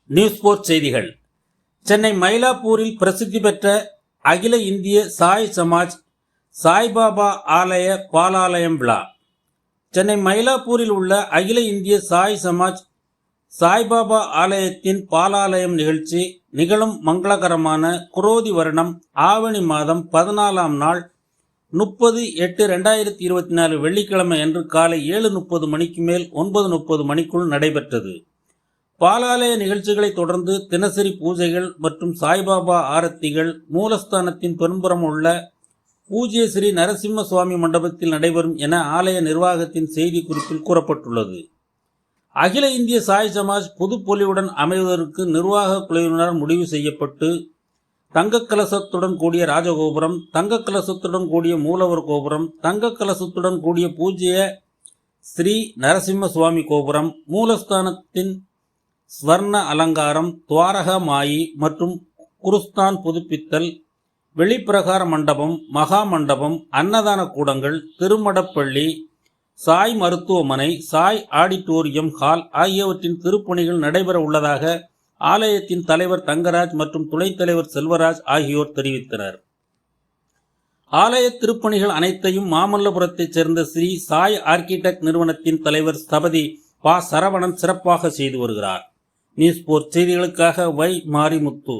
News board செய்திகள். சென்னை மயிலாப்பூரில் பிரசித்தி பெற்ற அகில இந்திய சாய் சமாஜ் சாய்பாபா ஆலய பாலாலயம் விழா. சென்னை மயிலாப்பூரில் உள்ள அகில இந்திய சாய் சமாஜ் சாய்பாபா ஆலயத்தின் பாலாலயம் நிகழ்ச்சி நிகழும் மங்களகரமான குரோதி வருடம் ஆவணி மாதம் 14ஆம் நாள் 30/8/2024 வெள்ளிக்கிழமை அன்று காலை 7:30 மணிக்கு மேல் 9:30 மணிக்குள் நடைபெற்றது. பாலாலய நிகழ்ச்சிகளை தொடர்ந்து தினசரி பூஜைகள் மற்றும் சாய்பாபா ஆரத்திகள் மூலஸ்தானத்தின் பின்புறம் உள்ள பூஜ்ய ஸ்ரீ நரசிம்ம சுவாமி மண்டபத்தில் நடைபெறும் என ஆலய நிர்வாகத்தின் செய்தி குறிப்பில் கூறப்பட்டுள்ளது. அகில இந்திய சாய் சமாஜ் புதுப்பொலிவுடன் அமைவதற்கு நிர்வாக குழுவினரால் முடிவு செய்யப்பட்டு தங்க கலசத்துடன் கூடிய ராஜகோபுரம், தங்க கலசத்துடன் கூடிய மூலவர் கோபுரம், தங்க கலசத்துடன் கூடிய பூஜ்ய ஸ்ரீ நரசிம்ம சுவாமி கோபுரம், மூலஸ்தானத்தின் ஸ்வர்ண அலங்காரம், துவாரக மாயி மற்றும் குருஸ்தான் புதுப்பித்தல், வெளிப்பிரகார மண்டபம், மகா மண்டபம், அன்னதான கூடங்கள், திருமடப்பள்ளி, சாய் மருத்துவமனை, சாய் ஆடிட்டோரியம் ஹால் ஆகியவற்றின் திருப்பணிகள் நடைபெற உள்ளதாக ஆலயத்தின் தலைவர் தங்கராஜ் மற்றும் துணைத் தலைவர் செல்வராஜ் ஆகியோர் தெரிவித்தனர். ஆலய திருப்பணிகள் அனைத்தையும் மாமல்லபுரத்தைச் சேர்ந்த ஸ்ரீ சாய் ஆர்கிடெக்ட் நிறுவனத்தின் தலைவர் ஸ்தபதி பா. சரவணன் சிறப்பாக செய்து வருகிறார். நியூஸ் போர்ட் செய்திகளுக்காக வை. மாரிமுத்து.